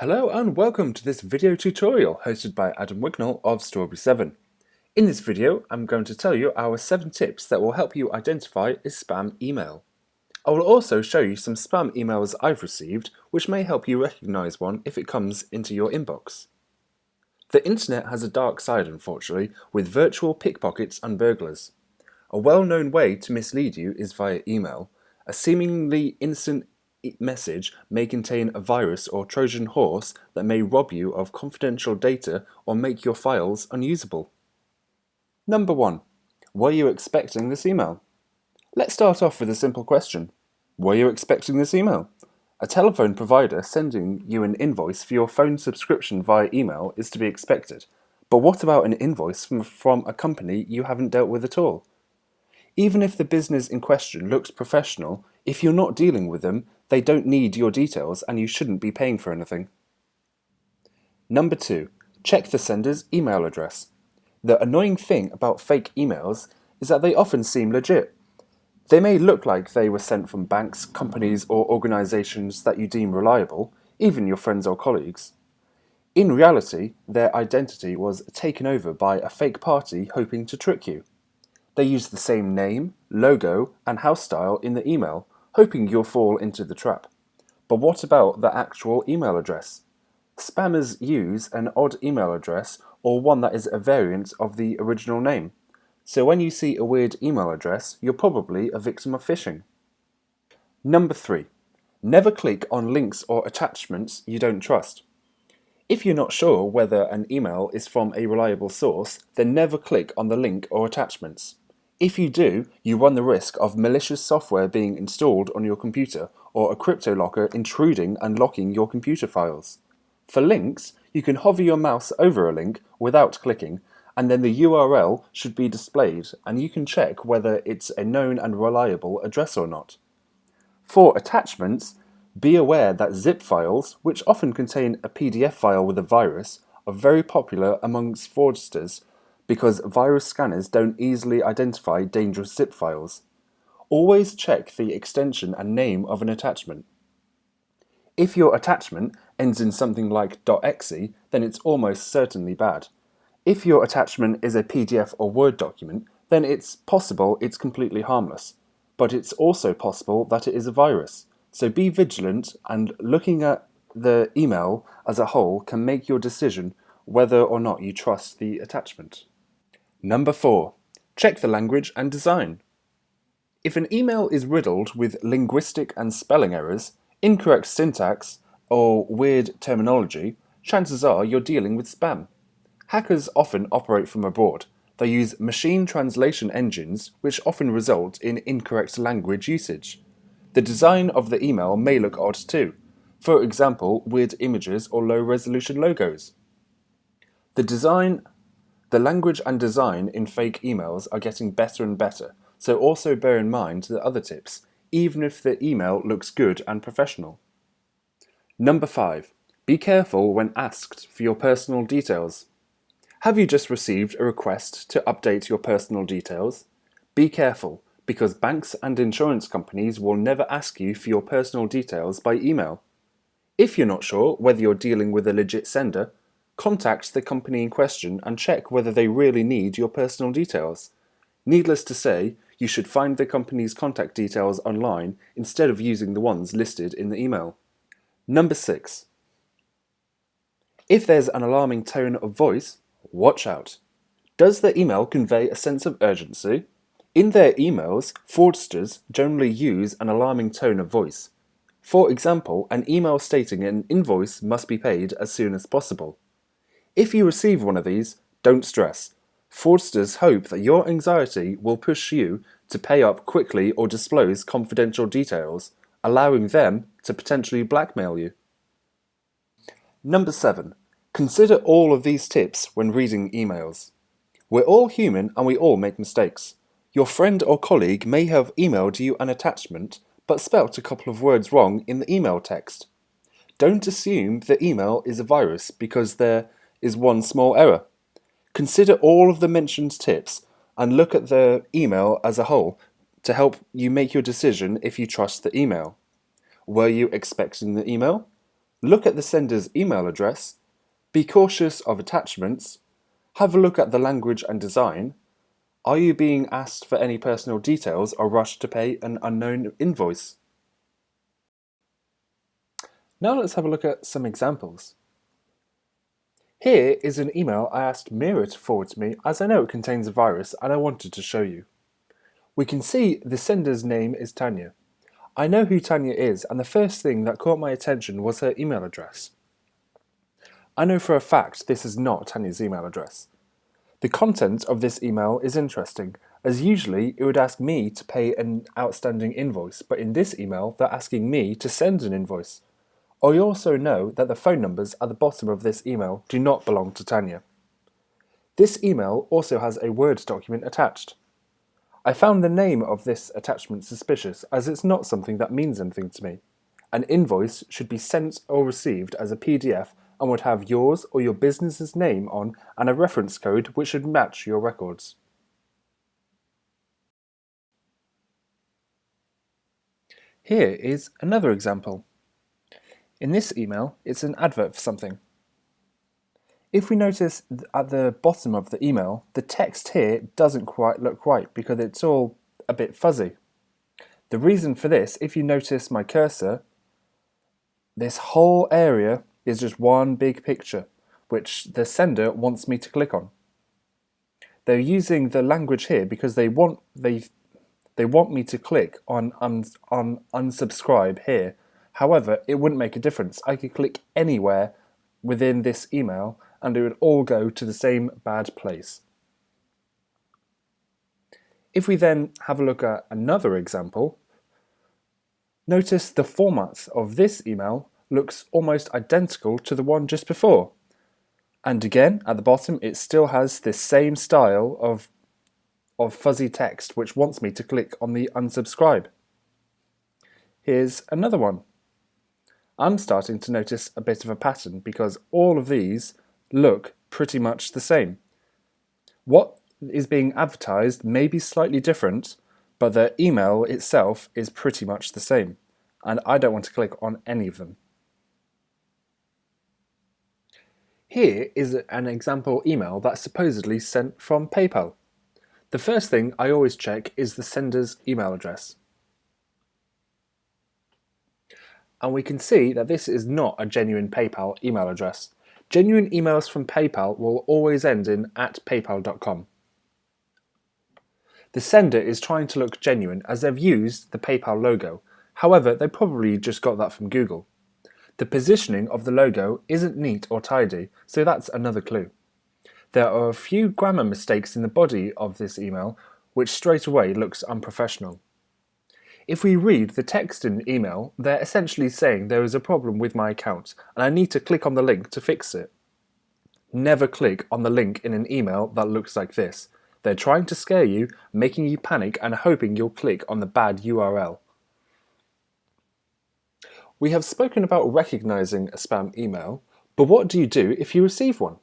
Hello and welcome to this video tutorial hosted by Adam Wignall of Strawberry 7. In this video, I'm going to tell you our 7 tips that will help you identify a spam email. I will also show you some spam emails I've received which may help you recognize one if it comes into your inbox. The internet has a dark side, unfortunately, with virtual pickpockets and burglars. A well-known way to mislead you is via email. A seemingly innocent message may contain a virus or Trojan horse that may rob you of confidential data or make your files unusable. Number 1. Were you expecting this email? Let's start off with a simple question. Were you expecting this email? A telephone provider sending you an invoice for your phone subscription via email is to be expected. But what about an invoice from a company you haven't dealt with at all? Even if the business in question looks professional, if you're not dealing with them, they don't need your details and you shouldn't be paying for anything. Number 2. Check the sender's email address. The annoying thing about fake emails is that they often seem legit. They may look like they were sent from banks, companies, or organizations that you deem reliable, even your friends or colleagues. In reality, their identity was taken over by a fake party hoping to trick you. They use the same name, logo, and house style in the email, hoping you'll fall into the trap. But what about the actual email address? Spammers use an odd email address or one that is a variant of the original name. So when you see a weird email address, you're probably a victim of phishing. Number 3. Never click on links or attachments you don't trust. If you're not sure whether an email is from a reliable source, then never click on the link or attachments. If you do, you run the risk of malicious software being installed on your computer or a CryptoLocker intruding and locking your computer files. For links, you can hover your mouse over a link without clicking, and then the URL should be displayed and you can check whether it's a known and reliable address or not. For attachments, be aware that zip files, which often contain a PDF file with a virus, are very popular amongst fraudsters because virus scanners don't easily identify dangerous zip files. Always check the extension and name of an attachment. If your attachment ends in something like .exe, then it's almost certainly bad. If your attachment is a PDF or Word document, then it's possible it's completely harmless. But it's also possible that it is a virus. So be vigilant, and looking at the email as a whole can make your decision whether or not you trust the attachment. Number 4. Check the language and design. If an email is riddled with linguistic and spelling errors, incorrect syntax, or weird terminology, chances are you're dealing with spam. Hackers often operate from abroad. They use machine translation engines, which often result in incorrect language usage. The design of the email may look odd too. For example, weird images or low-resolution logos. The language and design in fake emails are getting better and better, so also bear in mind the other tips, even if the email looks good and professional. Number 5. Be careful when asked for your personal details. Have you just received a request to update your personal details? Be careful, because banks and insurance companies will never ask you for your personal details by email. If you're not sure whether you're dealing with a legit sender, contact the company in question and check whether they really need your personal details. Needless to say, you should find the company's contact details online instead of using the ones listed in the email. Number 6. If there's an alarming tone of voice, watch out. Does the email convey a sense of urgency? In their emails, fraudsters generally use an alarming tone of voice. For example, an email stating an invoice must be paid as soon as possible. If you receive one of these, don't stress. Fraudsters hope that your anxiety will push you to pay up quickly or disclose confidential details, allowing them to potentially blackmail you. Number 7. Consider all of these tips when reading emails. We're all human and we all make mistakes. Your friend or colleague may have emailed you an attachment but spelt a couple of words wrong in the email text. Don't assume the email is a virus because there is one small error. Consider all of the mentioned tips and look at the email as a whole to help you make your decision if you trust the email. Were you expecting the email? look at the sender's email address, be cautious of attachments, have a look at the language and design. Are you being asked for any personal details or rushed to pay an unknown invoice? Now let's have a look at some examples. Here is an email I asked Mira to forward to me as I know it contains a virus and I wanted to show you. We can see the sender's name is Tanya. I know who Tanya is, and the first thing that caught my attention was her email address. I know for a fact this is not Tanya's email address. The content of this email is interesting, as usually it would ask me to pay an outstanding invoice, but in this email they're asking me to send an invoice. I also know that the phone numbers at the bottom of this email do not belong to Tanya. This email also has a Word document attached. I found the name of this attachment suspicious as it's not something that means anything to me. An invoice should be sent or received as a PDF and would have yours or your business's name on and a reference code which should match your records. Here is another example. In this email, it's an advert for something. If we notice at the bottom of the email, the text here doesn't quite look right because it's all a bit fuzzy. The reason for this, if you notice my cursor, this whole area is just one big picture, which the sender wants me to click on. They're using the language here because they want me to click on unsubscribe here. However, it wouldn't make a difference. I could click anywhere within this email and it would all go to the same bad place. If we then have a look at another example, notice the format of this email looks almost identical to the one just before. And again, at the bottom, it still has this same style of fuzzy text which wants me to click on the unsubscribe. Here's another one. I'm starting to notice a bit of a pattern because all of these look pretty much the same. What is being advertised may be slightly different, but the email itself is pretty much the same, and I don't want to click on any of them. Here is an example email that's supposedly sent from PayPal. The first thing I always check is the sender's email address. And we can see that this is not a genuine PayPal email address. Genuine emails from PayPal will always end in @paypal.com. The sender is trying to look genuine as they've used the PayPal logo. However, they probably just got that from Google. The positioning of the logo isn't neat or tidy, so that's another clue. There are a few grammar mistakes in the body of this email, which straight away looks unprofessional. If we read the text in the email, they're essentially saying there is a problem with my account and I need to click on the link to fix it. Never click on the link in an email that looks like this. They're trying to scare you, making you panic and hoping you'll click on the bad URL. We have spoken about recognizing a spam email, but what do you do if you receive one?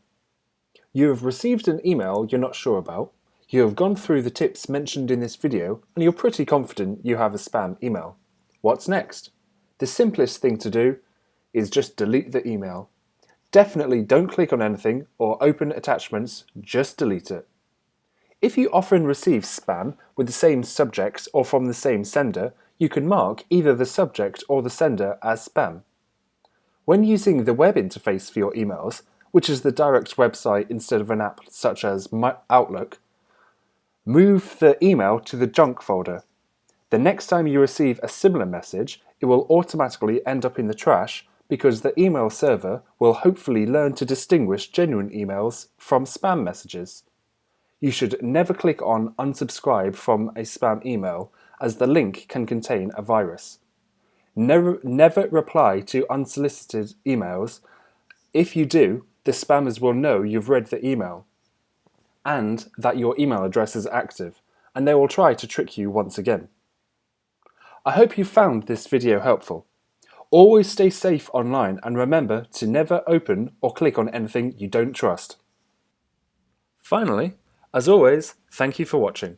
You have received an email you're not sure about. You have gone through the tips mentioned in this video and you're pretty confident you have a spam email. What's next? The simplest thing to do is just delete the email. Definitely don't click on anything or open attachments, just delete it. If you often receive spam with the same subject or from the same sender, you can mark either the subject or the sender as spam. When using the web interface for your emails, which is the direct website instead of an app such as Outlook, move the email to the junk folder. The next time you receive a similar message, it will automatically end up in the trash because the email server will hopefully learn to distinguish genuine emails from spam messages. You should never click on unsubscribe from a spam email as the link can contain a virus. Never reply to unsolicited emails. If you do, the spammers will know you've read the email and that your email address is active, and they will try to trick you once again. I hope you found this video helpful. Always stay safe online and remember to never open or click on anything you don't trust. Finally, as always, thank you for watching.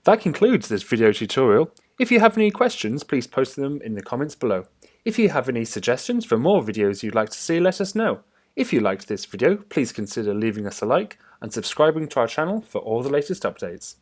That concludes this video tutorial. If you have any questions, please post them in the comments below. If you have any suggestions for more videos you'd like to see, let us know. If you liked this video, please consider leaving us a like and subscribing to our channel for all the latest updates.